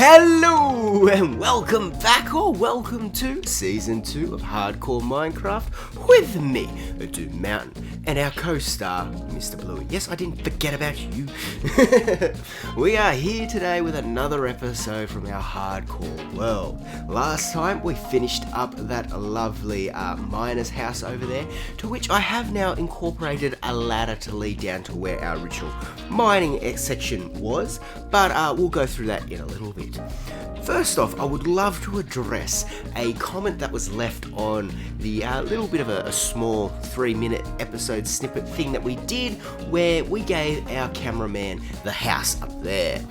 Hello and welcome back, or welcome to Season 2 of Hardcore Minecraft with me, Doom Mountain, and our co-star, Mr. Bluey. Yes, I didn't forget about you. We are here today with another episode from our hardcore world. Last time we finished up that lovely miner's house over there, to which I have now incorporated a ladder to lead down to where our original mining section was, but we'll go through that in a little bit. First off, I would love to address a comment that was left on the little bit of a small 3-minute episode snippet thing that we did, where we gave our cameraman the house up there.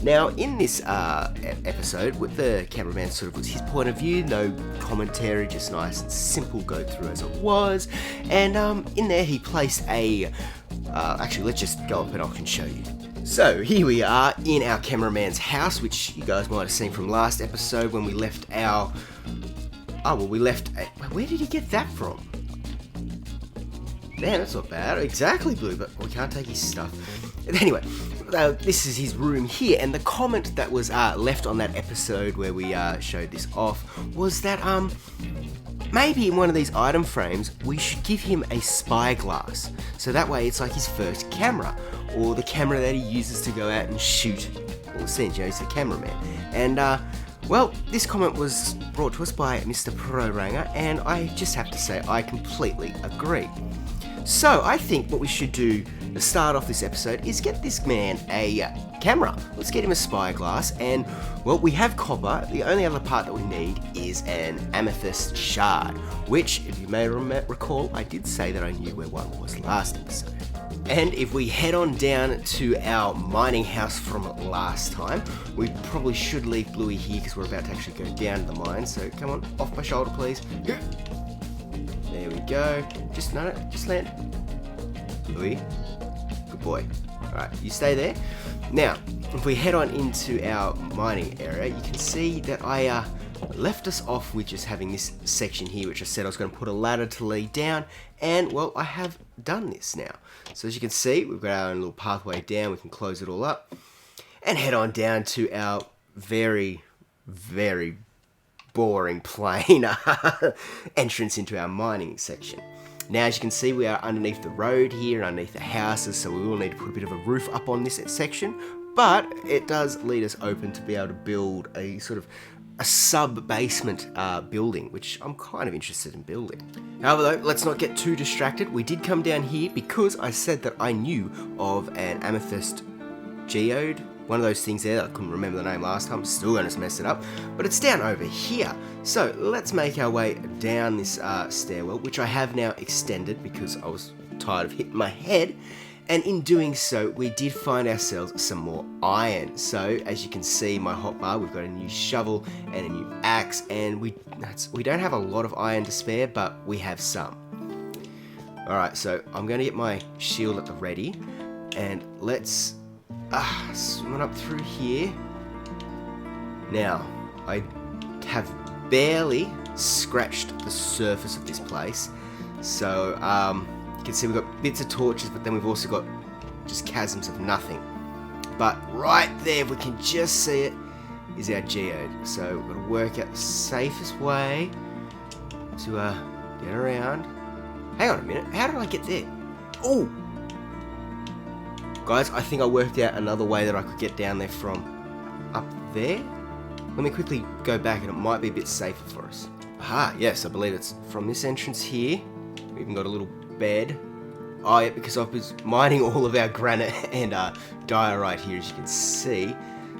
Now, in this episode, with the cameraman sort of was his point of view, no commentary, just nice and simple go through as it was, and in there he placed a, actually let's just go up and I can show you. So here we are in our cameraman's house, which you guys might have seen from last episode when we left our, where did he get that from? Damn, that's not bad. Exactly, Blue, but we can't take his stuff. Anyway, this is his room here, and the comment that was left on that episode where we showed this off was that maybe in one of these item frames we should give him a spyglass, so that way it's like his first camera, or the camera that he uses to go out and shoot, or scenes, you know, he's the cameraman. And well, this comment was brought to us by Mr. Pro-Ranger, and I just have to say I completely agree. So I think what we should do to start off this episode is get this man a camera. Let's get him a spyglass, and well, we have copper. The only other part that we need is an amethyst shard, which, if you may recall, I did say that I knew where one was last episode. And if we head on down to our mining house from last time, we probably should leave Bluey here because we're about to actually go down to the mine. So come on, off my shoulder, please. There we go. Just land. Bluey, good boy. Alright, you stay there. Now, if we head on into our mining area, you can see that I left us off with just having this section here, which I said I was going to put a ladder to lead down, and well, I have done this now. So as you can see, we've got our own little pathway down. We can close it all up and head on down to our very, very boring plain entrance into our mining section. Now, as you can see, we are underneath the road here, underneath the houses, so we will need to put a bit of a roof up on this section, but it does lead us open to be able to build a sort of a sub-basement building, which I'm kind of interested in building. However though, let's not get too distracted. We did come down here because I said that I knew of an amethyst geode, one of those things there that I couldn't remember the name last time, still going to mess it up, but it's down over here. So let's make our way down this stairwell, which I have now extended because I was tired of hitting my head. And in doing so, we did find ourselves some more iron. So as you can see, my hotbar, we've got a new shovel and a new axe, and we don't have a lot of iron to spare, but we have some. Alright, so I'm going to get my shield at the ready, and let's swim on up through here. Now, I have barely scratched the surface of this place, so you can see we've got bits of torches, but then we've also got just chasms of nothing. But right there, if we can just see it, is our geode. So we've got to work out the safest way to get around. Hang on a minute, how did I get there? Oh! Guys, I think I worked out another way that I could get down there from up there. Let me quickly go back and it might be a bit safer for us. Aha, yes, I believe it's from this entrance here. We even got a little bed. Oh yeah, because I was mining all of our granite and diorite here, as you can see.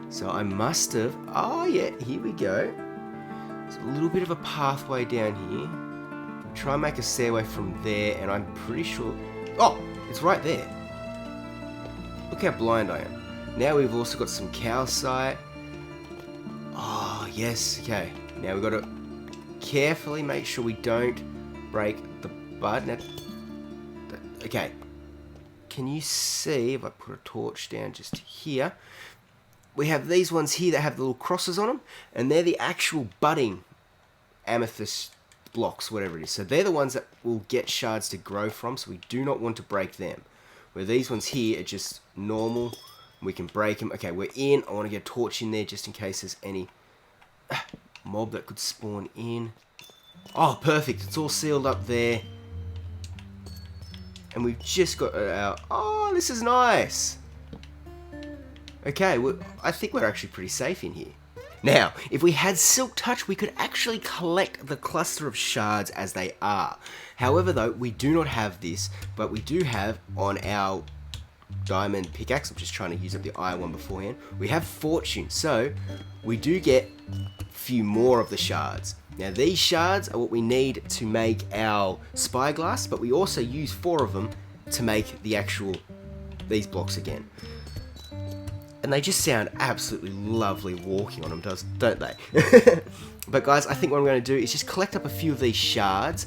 So I must have, oh yeah, here we go. There's a little bit of a pathway down here. Try and make a stairway from there, and I'm pretty sure, oh, it's right there. Look how blind I am. Now we've also got some calcite. Oh yes, okay. Now we've got to carefully make sure we don't break the bud. Now, okay, can you see if I put a torch down just here? We have these ones here that have the little crosses on them, and they're the actual budding amethyst blocks, whatever it is. So they're the ones that will get shards to grow from, so we do not want to break them. Where these ones here are just normal We can break them. Okay, we're in. I want to get a torch in there just in case there's any mob that could spawn in. Oh, perfect. It's all sealed up there. And we've just got our... Oh, this is nice. Okay, well, I think we're actually pretty safe in here. Now, if we had Silk Touch, we could actually collect the cluster of shards as they are. However, though, we do not have this, but we do have on our diamond pickaxe, I'm just trying to use up the iron one beforehand, we have Fortune, so we do get a few more of the shards. Now, these shards are what we need to make our spyglass, but we also use 4 of them to make the actual, these blocks again. And they just sound absolutely lovely walking on them, don't they? But guys, I think what I'm going to do is just collect up a few of these shards,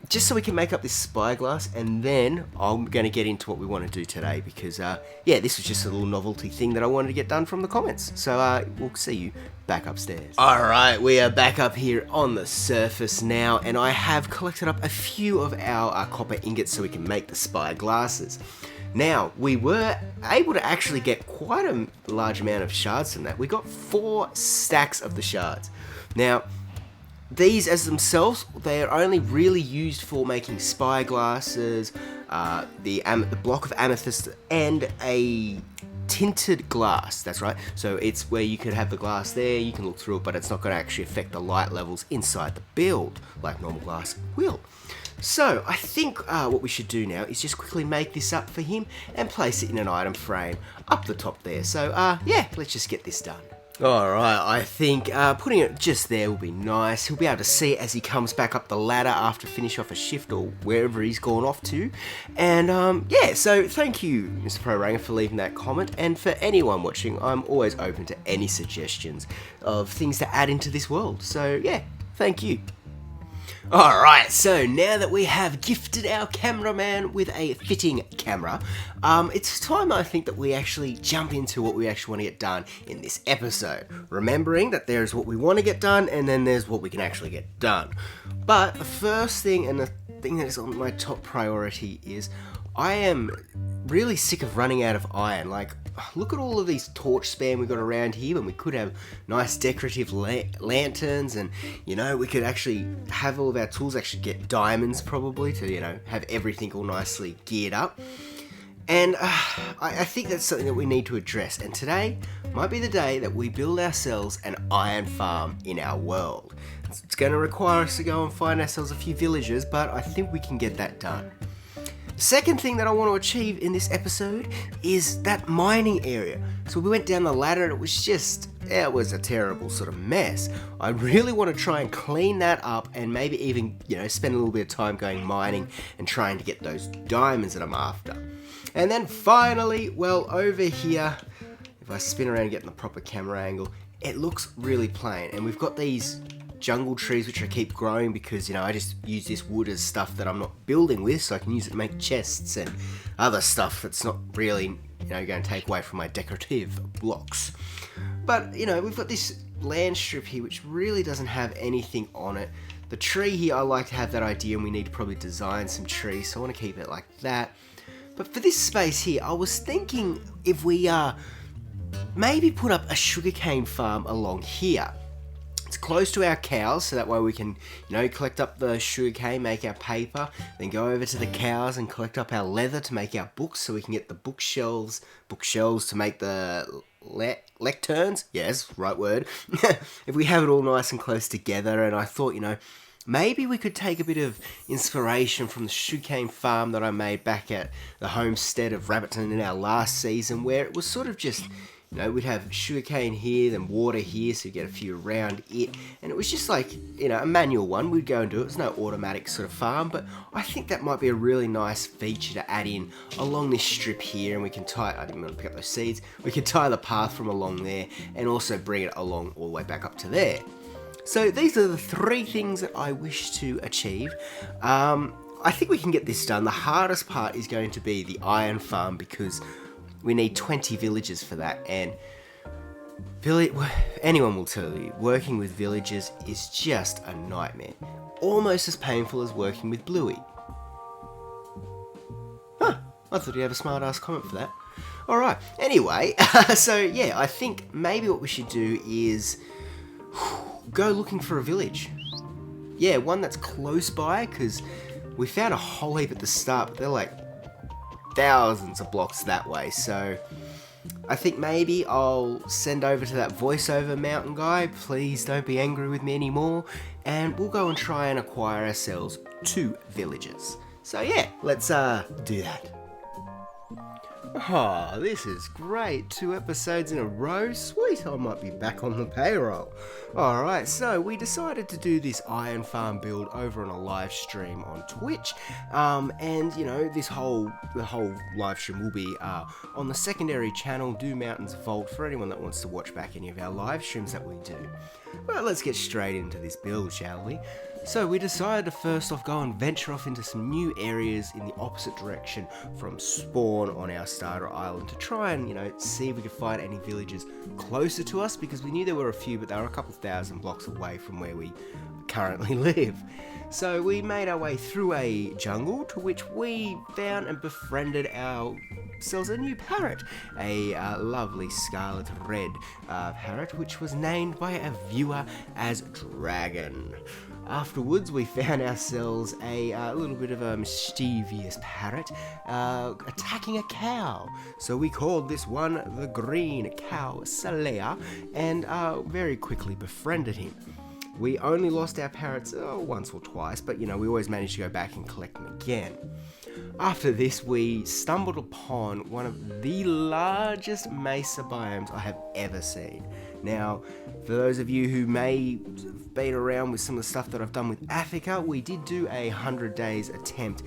just so we can make up this spyglass, and then I'm going to get into what we want to do today, because, yeah, this was just a little novelty thing that I wanted to get done from the comments. So, we'll see you back upstairs. Alright, we are back up here on the surface now, and I have collected up a few of our copper ingots so we can make the spyglasses. Now, we were able to actually get quite a large amount of shards from that. We got 4 stacks of the shards. Now, these as themselves, they are only really used for making spyglasses, the block of amethyst, and a tinted glass. That's right. So it's where you could have the glass there, you can look through it, but it's not going to actually affect the light levels inside the build like normal glass will. So, I think what we should do now is just quickly make this up for him and place it in an item frame up the top there. So, yeah, let's just get this done. Alright, I think putting it just there will be nice. He'll be able to see it as he comes back up the ladder after finish off a shift or wherever he's gone off to. And yeah, so thank you, Mr. Pro Ranger, for leaving that comment. And for anyone watching, I'm always open to any suggestions of things to add into this world. So yeah, thank you. Alright, so now that we have gifted our cameraman with a fitting camera, it's time, I think, that we actually jump into what we actually want to get done in this episode. Remembering that there's what we want to get done, and then there's what we can actually get done. But the first thing, and the thing that is on my top priority, is I am really sick of running out of iron. Like, look at all of these torch spam we've got around here, and we could have nice decorative lanterns, and, you know, we could actually have all of our tools actually get diamonds probably to, you know, have everything all nicely geared up. And I think that's something that we need to address, and today might be the day that we build ourselves an iron farm in our world. It's going to require us to go and find ourselves a few villagers, but I think we can get that done. Second thing that I want to achieve in this episode is that mining area. So we went down the ladder and it was a terrible sort of mess. I really want to try and clean that up and maybe even, you know, spend a little bit of time going mining and trying to get those diamonds that I'm after. And then finally, well, over here, if I spin around and get in the proper camera angle, it looks really plain. And we've got these jungle trees which I keep growing because, you know, I just use this wood as stuff that I'm not building with, so I can use it to make chests and other stuff that's not really, you know, going to take away from my decorative blocks. But, you know, we've got this land strip here which really doesn't have anything on it. The tree here, I like to have that idea, and we need to probably design some trees, so I want to keep it like that. But for this space here, I was thinking if we maybe put up a sugarcane farm along here. It's close to our cows, so that way we can, you know, collect up the sugarcane, make our paper, then go over to the cows and collect up our leather to make our books, so we can get the bookshelves to make the lecterns. Yes, right word. If we have it all nice and close together, and I thought, you know, maybe we could take a bit of inspiration from the sugarcane farm that I made back at the homestead of Rabbitton in our last season, where it was sort of just, you know, we'd have sugarcane here, then water here, so you get a few around it, and it was just like, you know, a manual one. We'd go and do it. It's no automatic sort of farm, but I think that might be a really nice feature to add in along this strip here, and we can tie, I didn't want to pick up those seeds, we could tie the path from along there, and also bring it along all the way back up to there. So these are the 3 things that I wish to achieve. I think we can get this done. The hardest part is going to be the iron farm, because we need 20 villagers for that, and anyone will tell you, working with villagers is just a nightmare. Almost as painful as working with Bluey. Huh, I thought you'd have a smart ass comment for that. Alright, anyway, so yeah, I think maybe what we should do is go looking for a village. Yeah, one that's close by, because we found a whole heap at the start, but they're like thousands of blocks that way, so I think maybe I'll send over to that voiceover mountain guy, please don't be angry with me anymore, and we'll go and try and acquire ourselves 2 villages. So yeah, let's do that. Oh, this is great. 2 episodes in a row. Sweet, I might be back on the payroll. Alright, so we decided to do this iron farm build over on a live stream on Twitch. And, you know, the whole live stream will be on the secondary channel, Do Mountains Vault, for anyone that wants to watch back any of our live streams that we do. Well, let's get straight into this build, shall we? So we decided to first off go and venture off into some new areas in the opposite direction from spawn on our starter island to try and, you know, see if we could find any villages closer to us, because we knew there were a few, but they were a couple thousand blocks away from where we currently live. So we made our way through a jungle to which we found and befriended ourselves a new parrot, a lovely scarlet red parrot, which was named by a viewer as Dragon. Afterwards, we found ourselves a little bit of a mischievous parrot attacking a cow. So we called this one the Green Cow Slayer and very quickly befriended him. We only lost our parrots once or twice, but you know, we always managed to go back and collect them again. After this, we stumbled upon one of the largest mesa biomes I have ever seen. Now, for those of you who may have been around with some of the stuff that I've done with Africa, we did do a 100 days attempt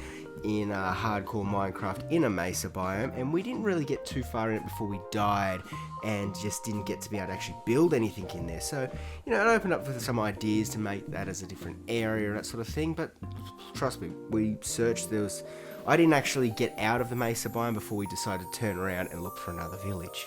in hardcore Minecraft in a mesa biome, and we didn't really get too far in it before we died and just didn't get to be able to actually build anything in there. So, you know, it opened up for some ideas to make that as a different area and that sort of thing, but trust me, we searched, I didn't actually get out of the mesa biome before we decided to turn around and look for another village.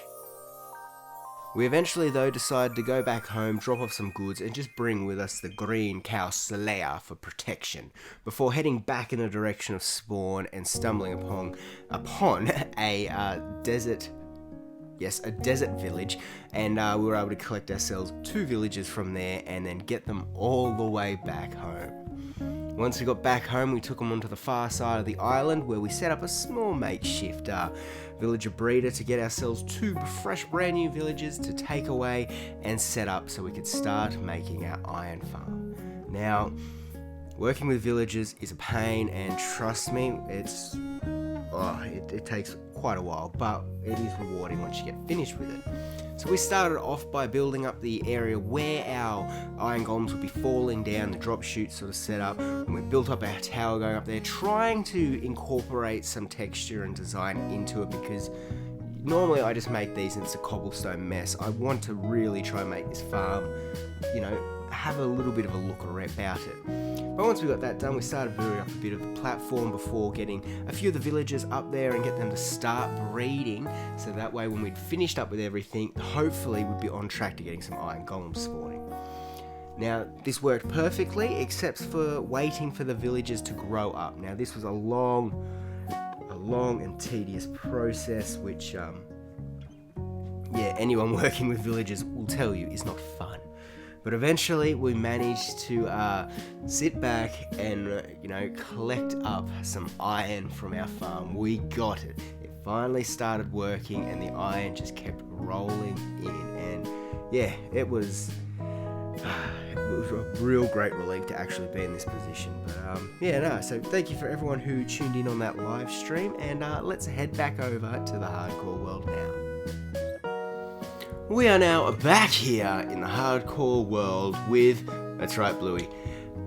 We eventually, though, decided to go back home, drop off some goods, and just bring with us the Green Cow Slayer for protection, before heading back in the direction of spawn and stumbling upon a desert village, and we were able to collect ourselves 2 villages from there and then get them all the way back home. Once we got back home, we took them onto the far side of the island where we set up a small makeshift villager breeder to get ourselves 2 fresh brand new villages to take away and set up so we could start making our iron farm. Now, working with villagers is a pain, and trust me, it takes quite a while, but it is rewarding once you get finished with it. So we started off by building up the area where our iron golems would be falling down, the drop chutes sort of set up, and we built up our tower going up there, trying to incorporate some texture and design into it, because normally I just make these and it's a cobblestone mess. I want to really try and make this farm, you know, have a little bit of a look about it. But once we got that done, we started building up a bit of the platform before getting a few of the villagers up there and get them to start breeding, so that way when we'd finished up with everything, hopefully we'd be on track to getting some iron golems spawning. Now, this worked perfectly, except for waiting for the villagers to grow up. Now, this was a long and tedious process, which, anyone working with villagers will tell you is not fun. But eventually we managed to sit back and, collect up some iron from our farm. We got it. It finally started working and the iron just kept rolling in. And yeah, it was a real great relief to actually be in this position. But so thank you for everyone who tuned in on that live stream, and let's head back over to the hardcore world now. We are now back here in the hardcore world with, that's right Bluey,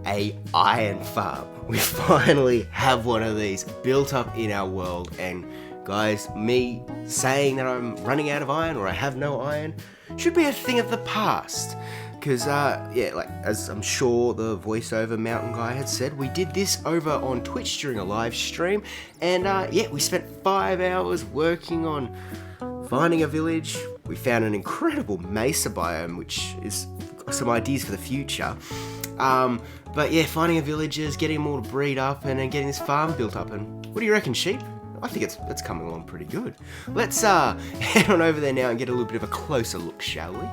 a iron farm. We finally have one of these built up in our world, and guys, me saying that I'm running out of iron or I have no iron should be a thing of the past. Because, as I'm sure the voiceover mountain guy had said, we did this over on Twitch during a live stream, and we spent 5 hours working on finding a village. We found an incredible mesa biome, which is some ideas for the future. Finding a villagers, getting them all to breed up, and then getting this farm built up. And what do you reckon, sheep? I think it's coming along pretty good. Let's head on over there now and get a little bit of a closer look, shall we?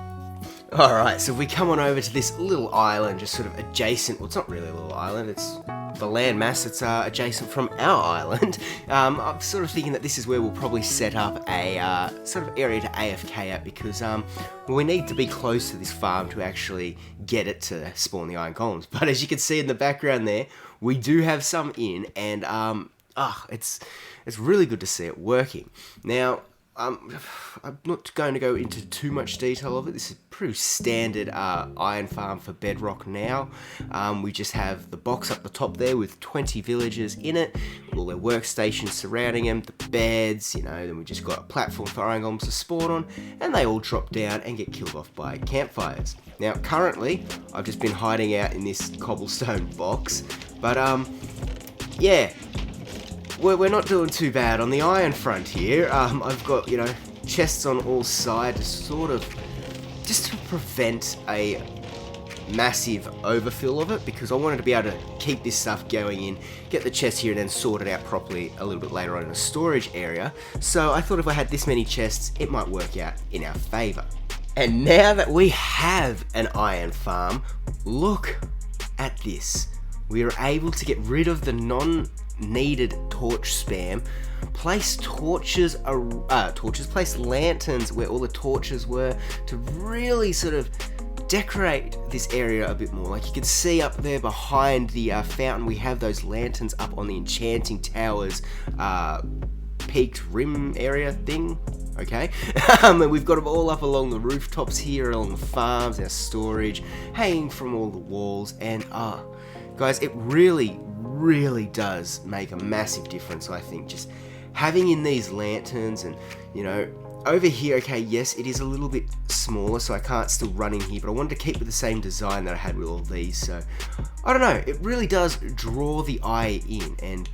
Alright, so if we come on over to this little island, just sort of adjacent, well, it's not really a little island, it's the landmass that's adjacent from our island. I'm sort of thinking that this is where we'll probably set up a sort of area to AFK at, because well, we need to be close to this farm to actually get it to spawn the iron golems. But as you can see in the background there, we do have some in, and it's really good to see it working. Now, I'm not going to go into too much detail of it. This is pretty standard iron farm for Bedrock now. We just have the box up the top there with 20 villagers in it, all their workstations surrounding them, the beds, then we just got a platform for iron golems to spawn on, and they all drop down and get killed off by campfires. Now, currently, I've just been hiding out in this cobblestone box, but yeah. We're not doing too bad on the iron front here. I've got, chests on all sides to sort of, just to prevent a massive overfill of it, because I wanted to be able to keep this stuff going in, get the chests here and then sort it out properly a little bit later on in the storage area. So I thought if I had this many chests, it might work out in our favour. And now that we have an iron farm, look at this. We are able to get rid of the non-needed torch spam, place place lanterns where all the torches were, to really sort of decorate this area a bit more. Like you can see up there behind the fountain, we have those lanterns up on the enchanting towers peaked rim area thing. Okay, and we've got them all up along the rooftops here, along the farms, our storage, hanging from all the walls, and guys, it really does make a massive difference, I think, just having in these lanterns. And over here, okay, yes, it is a little bit smaller, so I can't still run in here, but I wanted to keep with the same design that I had with all these, so I don't know, it really does draw the eye in. And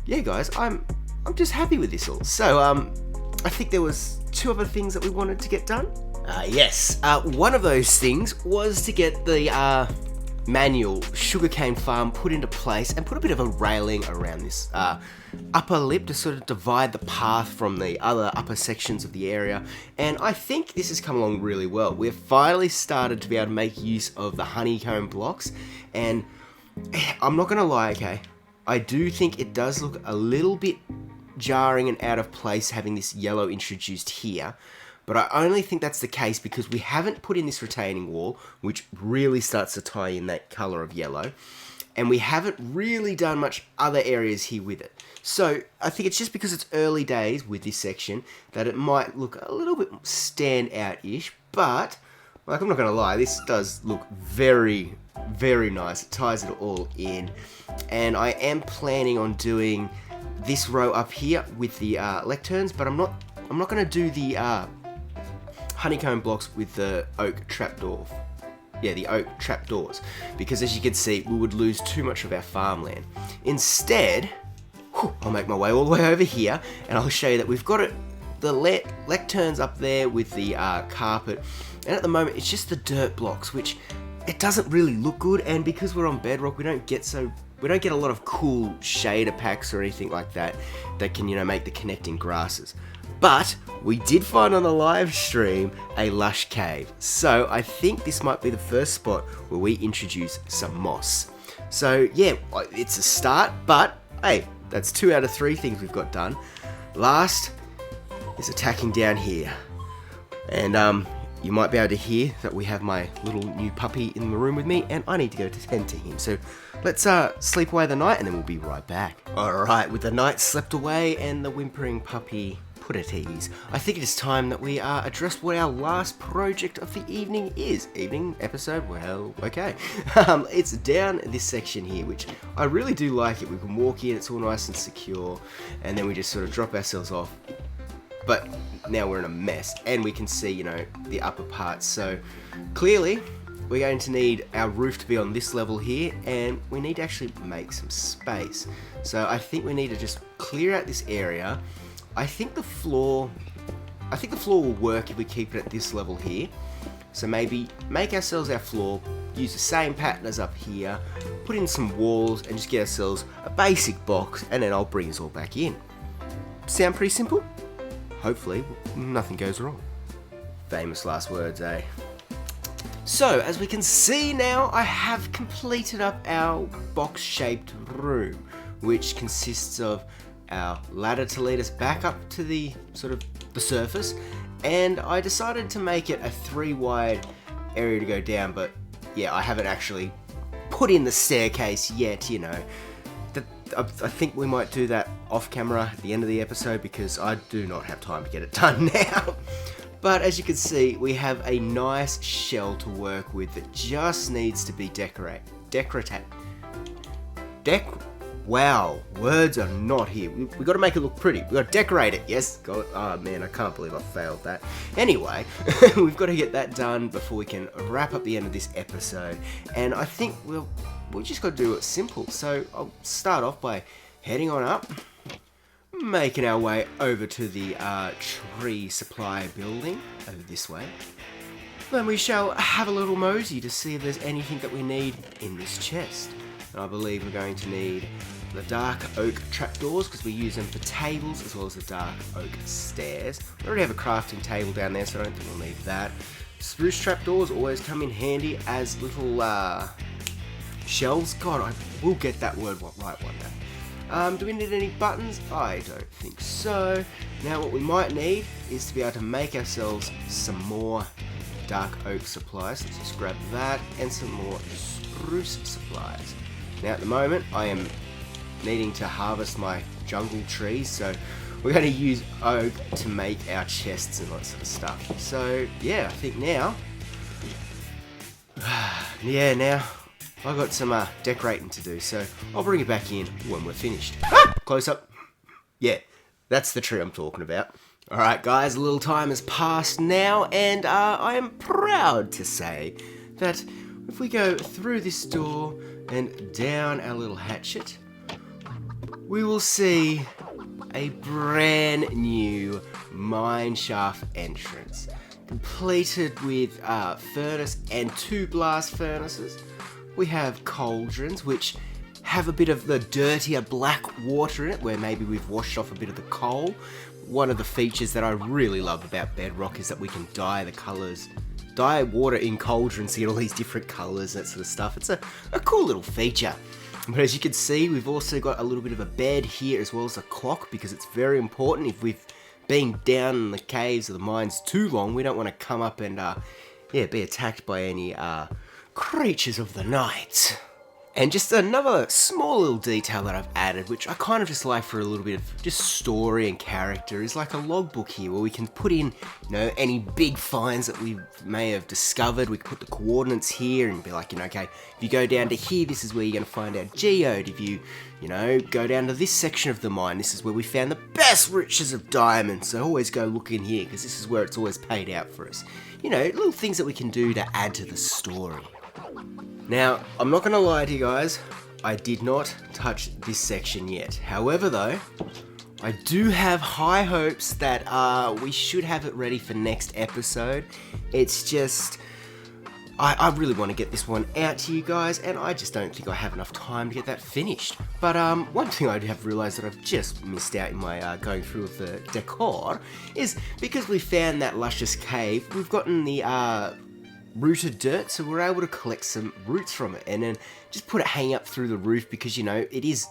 yeah, guys, I'm just happy with this all. So I think there was 2 other things that we wanted to get done. Yes, one of those things was to get the manual sugarcane farm put into place and put a bit of a railing around this upper lip to sort of divide the path from the other upper sections of the area. And I think this has come along really well. We've finally started to be able to make use of the honeycomb blocks, and I'm not gonna lie, okay, I do think it does look a little bit jarring and out of place having this yellow introduced here. But I only think that's the case because we haven't put in this retaining wall, which really starts to tie in that colour of yellow. And we haven't really done much other areas here with it. So I think it's just because it's early days with this section that it might look a little bit stand out-ish. But, like, I'm not going to lie, this does look very, very nice. It ties it all in. And I am planning on doing this row up here with the lecterns, but I'm not going to do the honeycomb blocks with the oak trapdoor. Yeah, the oak trapdoors, because as you can see, we would lose too much of our farmland. Instead, I'll make my way all the way over here, and I'll show you that we've got it, the lecterns up there with the carpet, and at the moment it's just the dirt blocks, which it doesn't really look good. And because we're on Bedrock, we don't get a lot of cool shader packs or anything like that can make the connecting grasses. But we did find on the live stream a lush cave, so I think this might be the first spot where we introduce some moss. So yeah, it's a start, but hey, that's 2 out of 3 things we've got done. Last is attacking down here, and you might be able to hear that we have my little new puppy in the room with me, and I need to go to tend to him. So let's sleep away the night, and then we'll be right back. Alright, with the night slept away and the whimpering puppy put at ease, I think it is time that we address what our last project of the evening is. Evening episode, well, okay. It's down this section here, which I really do like it. We can walk in, it's all nice and secure, and then we just sort of drop ourselves off. But now we're in a mess, and we can see, the upper parts. So clearly, we're going to need our roof to be on this level here, and we need to actually make some space. So I think we need to just clear out this area. I think the floor will work if we keep it at this level here. So maybe make ourselves our floor, use the same pattern as up here, put in some walls, and just get ourselves a basic box, and then I'll bring us all back in. Sound pretty simple? Hopefully, nothing goes wrong. Famous last words, eh? So, as we can see now, I have completed up our box-shaped room, which consists of our ladder to lead us back up to the surface, and I decided to make it a 3-wide area to go down, but yeah, I haven't actually put in the staircase yet, you know. I think we might do that off camera at the end of the episode because I do not have time to get it done now. But as you can see, we have a nice shell to work with that just needs to be Wow, words are not here. We got to make it look pretty. We got to decorate it. Yes, got it. Oh man, I can't believe I failed that. Anyway, we've got to get that done before we can wrap up the end of this episode. And I think we just got to do it simple. So I'll start off by heading on up, making our way over to the tree supply building over this way. Then we shall have a little mosey to see if there's anything that we need in this chest. And I believe we're going to need the dark oak trapdoors because we use them for tables as well as the dark oak stairs. We already have a crafting table down there, so I don't think we'll need that. Spruce trapdoors always come in handy as little shelves. God, I will get that word right one day. Do we need any buttons? I don't think so. Now what we might need is to be able to make ourselves some more dark oak supplies. Let's just grab that and some more spruce supplies. Now at the moment I am needing to harvest my jungle trees, so we're going to use oak to make our chests and that sort of stuff. So yeah, I think now I've got some decorating to do, so I'll bring it back in when we're finished. Close up. Yeah, that's the tree I'm talking about. Alright guys, a little time has passed now, and I am proud to say that if we go through this door and down our little hatchet, we will see a brand new mine shaft entrance, completed with furnace and 2 blast furnaces. We have cauldrons, which have a bit of the dirtier black water in it, where maybe we've washed off a bit of the coal. One of the features that I really love about Bedrock is that we can dye the colours, dye water in cauldrons to get all these different colours, that sort of stuff. It's a cool little feature. But as you can see, we've also got a little bit of a bed here as well as a clock, because it's very important. If we've been down in the caves or the mines too long, we don't want to come up and be attacked by any creatures of the night. And just another small little detail that I've added, which I kind of just like for a little bit of just story and character, is like a logbook here where we can put in, any big finds that we may have discovered. We can put the coordinates here and be like, okay, if you go down to here, this is where you're going to find our geode. If you, go down to this section of the mine, this is where we found the best riches of diamonds. So always go look in here because this is where it's always paid out for us. Little things that we can do to add to the story. Now, I'm not going to lie to you guys, I did not touch this section yet. However though, I do have high hopes that we should have it ready for next episode. It's just, I really want to get this one out to you guys, and I just don't think I have enough time to get that finished. But one thing I have realised that I've just missed out in my going through of the decor is because we found that luscious cave, we've gotten the rooted dirt, so we're able to collect some roots from it and then just put it hanging up through the roof because it is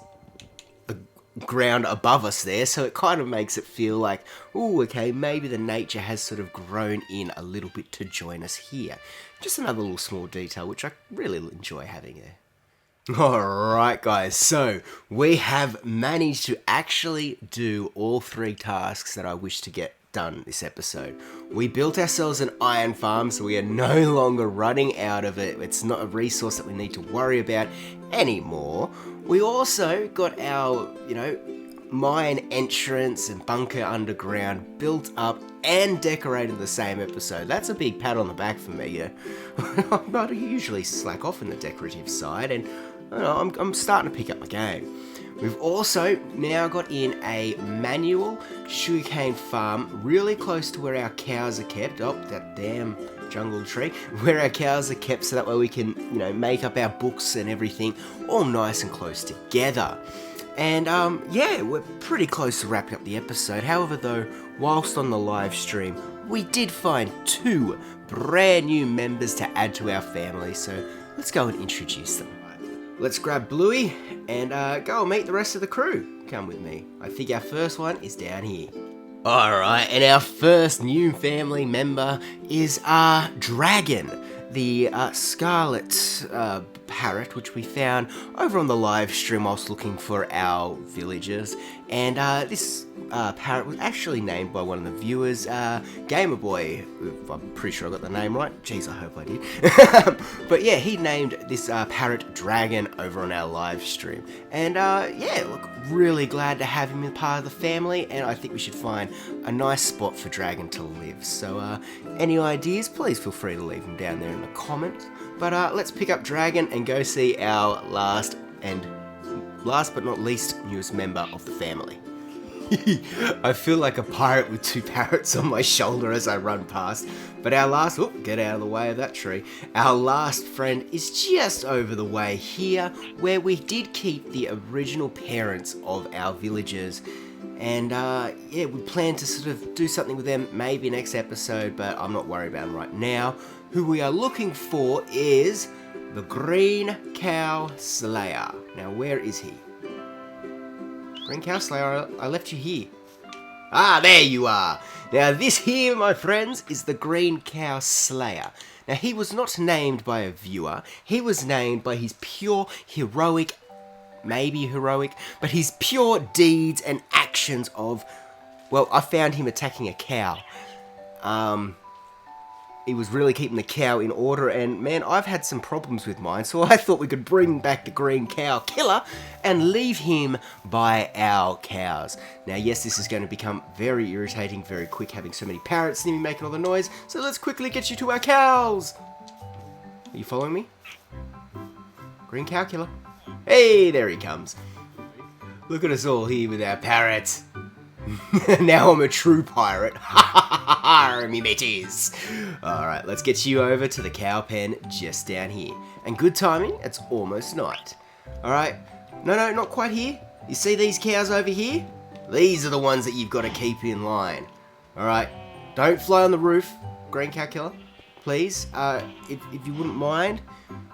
the ground above us there, so it kind of makes it feel like, oh, okay, maybe the nature has sort of grown in a little bit to join us here. Just another little small detail which I really enjoy having there. Alright guys, so we have managed to actually do all 3 tasks that I wish to get done this episode. We built ourselves an iron farm, so we are no longer running out of it. It's not a resource that we need to worry about anymore. We also got our, mine entrance and bunker underground built up and decorated in the same episode. That's a big pat on the back for me. I'm not usually slack off in the decorative side, and I'm starting to pick up my game. We've also now got in a manual sugarcane farm really close to where our cows are kept. Oh, that damn jungle tree. Where our cows are kept, so that way we can, make up our books and everything all nice and close together. And yeah, we're pretty close to wrapping up the episode. However, though, whilst on the live stream, we did find 2 brand new members to add to our family, so let's go and introduce them. Let's grab Bluey and go and meet the rest of the crew. Come with me. I think our first one is down here. Alright, and our first new family member is Dragon, the scarlet parrot, which we found over on the live stream whilst looking for our villagers. And this parrot was actually named by one of the viewers, Gamerboy. I'm pretty sure I got the name right. Jeez, I hope I did. But yeah, he named this parrot Dragon over on our live stream. And yeah, look, really glad to have him as part of the family, and I think we should find a nice spot for Dragon to live. So any ideas, please feel free to leave them down there in the comments. But let's pick up Dragon and go see our last but not least newest member of the family. I feel like a pirate with 2 parrots on my shoulder as I run past. But our last, get out of the way of that tree. Our last friend is just over the way here, where we did keep the original parents of our villagers. And yeah, we plan to sort of do something with them maybe next episode, but I'm not worried about them right now. Who we are looking for is the Green Cow Slayer. Now, where is he? Green Cow Slayer, I left you here. Ah, there you are. Now, this here, my friends, is the Green Cow Slayer. Now, he was not named by a viewer. He was named by his pure heroic, maybe heroic, but his pure deeds and actions of, well, I found him attacking a cow. He was really keeping the cow in order, and man, I've had some problems with mine, so I thought we could bring back the Green Cow Killer and leave him by our cows. Now, yes, this is going to become very irritating very quick, having so many parrots near me making all the noise, so let's quickly get you to our cows. Are you following me? Green Cow Killer. Hey, there he comes. Look at us all here with our parrots. Now I'm a true pirate. Me mateys. Alright, let's get you over to the cow pen just down here. And good timing, it's almost night. Alright, no, not quite here. You see these cows over here? These are the ones that you've got to keep in line. Alright, don't fly on the roof, Green Cow Killer. Please, if you wouldn't mind,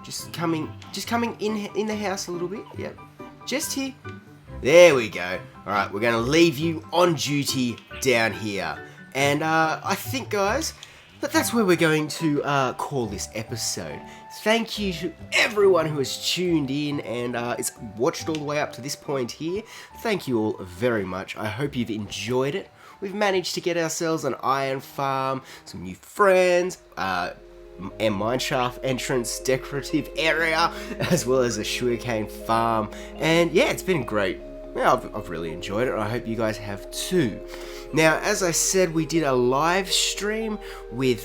just coming in the house a little bit. Yep, just here. There we go. Alright, we're going to leave you on duty down here. And I think, guys, that's where we're going to call this episode. Thank you to everyone who has tuned in and is watched all the way up to this point here. Thank you all very much. I hope you've enjoyed it. We've managed to get ourselves an iron farm, some new friends, a mineshaft entrance decorative area, as well as a sugarcane farm. And yeah, it's been great. Yeah, I've really enjoyed it, and I hope you guys have too. Now, as I said, we did a live stream with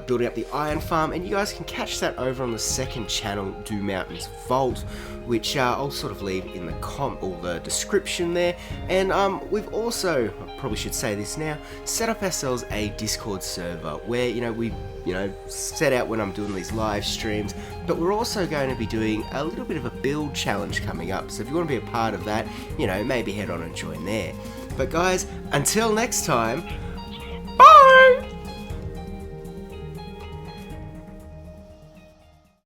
building up the iron farm, and you guys can catch that over on the second channel, Dew Mountains Vault, which I'll sort of leave in the description there. And we've also, I probably should say this now, set up ourselves a Discord server where we set out when I'm doing these live streams, but we're also going to be doing a little bit of a build challenge coming up. So if you want to be a part of that, maybe head on and join there. But guys, until next time,